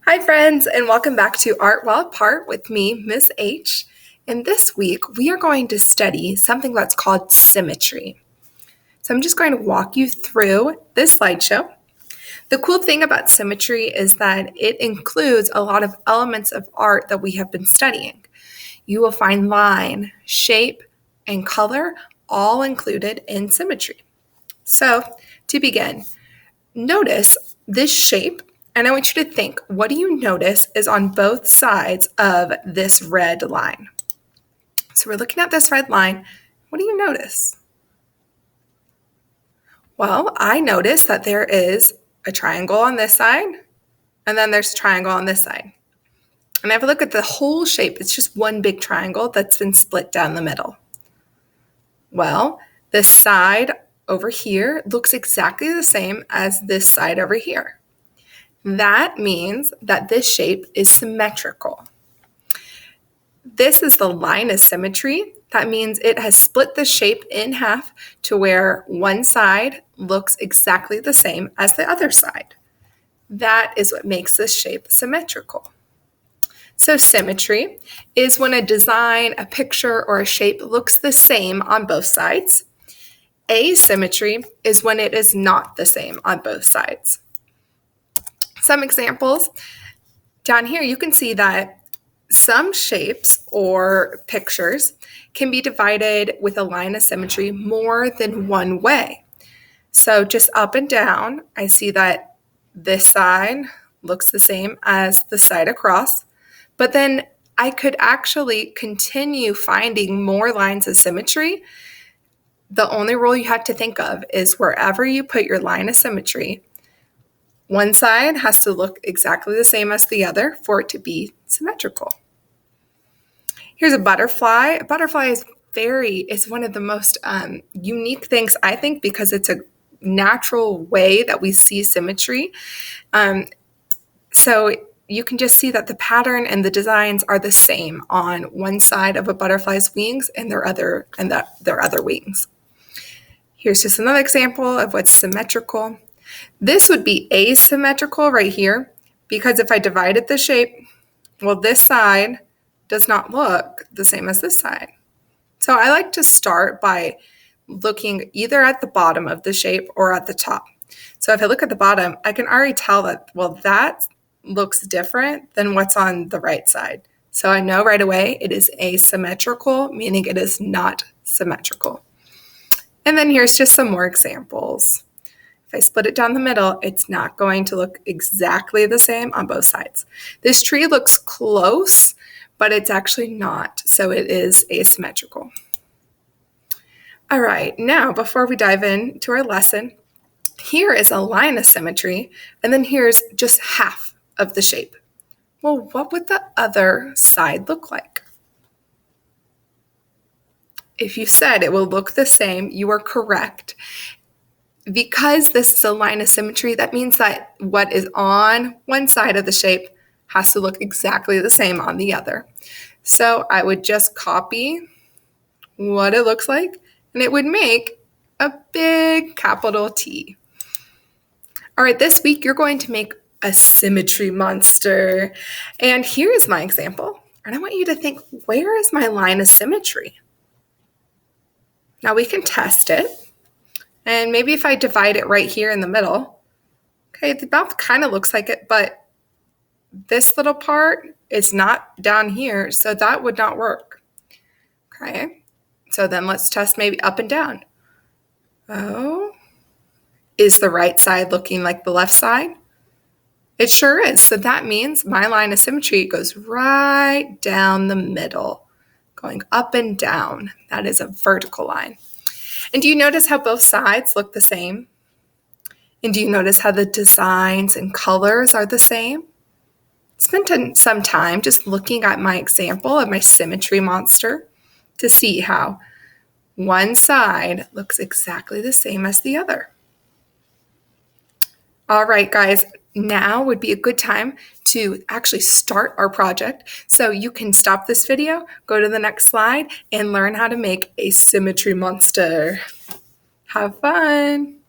Hi, friends, and welcome back to Art While Apart with me, Miss H. And this week, we are going to study something that's called symmetry. So I'm just going to walk you through this slideshow. The cool thing about symmetry is that it includes a lot of elements of art that we have been studying. You will find line, shape, and color all included in symmetry. So to begin, notice this shape. And I want you to think, what do you notice is on both sides of this red line? So we're looking at this red line. What do you notice? Well, I notice that there is a triangle on this side, and then there's a triangle on this side. And if I look at the whole shape, it's just one big triangle that's been split down the middle. Well, this side over here looks exactly the same as this side over here. That means that this shape is symmetrical. This is the line of symmetry. That means it has split the shape in half to where one side looks exactly the same as the other side. That is what makes this shape symmetrical. So symmetry is when a design, a picture, or a shape looks the same on both sides. Asymmetry is when it is not the same on both sides. Some examples. Down here, you can see that some shapes or pictures can be divided with a line of symmetry more than one way. So just up and down, I see that this side looks the same as the side across, but then I could actually continue finding more lines of symmetry. The only rule you have to think of is wherever you put your line of symmetry, one side has to look exactly the same as the other for it to be symmetrical. Here's a butterfly. A butterfly is one of the most unique things, I think, because it's a natural way that we see symmetry. So you can just see that the pattern and the designs are the same on one side of a butterfly's wings and their other wings. Here's just another example of what's symmetrical. This would be asymmetrical right here, because if I divided the shape, well, this side does not look the same as this side. So I like to start by looking either at the bottom of the shape or at the top. So if I look at the bottom, I can already tell that, well, that looks different than what's on the right side. So I know right away it is asymmetrical, meaning it is not symmetrical. And then here's just some more examples. If I split it down the middle, it's not going to look exactly the same on both sides. This tree looks close, but it's actually not, so it is asymmetrical. All right, now before we dive into our lesson, here is a line of symmetry, and then here's just half of the shape. Well, what would the other side look like? If you said it will look the same, you are correct. Because this is a line of symmetry, that means that what is on one side of the shape has to look exactly the same on the other. So I would just copy what it looks like, and it would make a big capital T. All right, this week you're going to make a symmetry monster. And here is my example. And I want you to think, where is my line of symmetry? Now we can test it. And maybe if I divide it right here in the middle, okay, the mouth kind of looks like it, but this little part is not down here, so that would not work. Okay, so then let's test maybe up and down. Oh, is the right side looking like the left side? It sure is. So that means my line of symmetry goes right down the middle, going up and down. That is a vertical line. And do you notice how both sides look the same? And do you notice how the designs and colors are the same? Spend some time just looking at my example of my symmetry monster to see how one side looks exactly the same as the other. All right, guys, now would be a good time to actually start our project. So you can stop this video, go to the next slide, and learn how to make a symmetry monster. Have fun!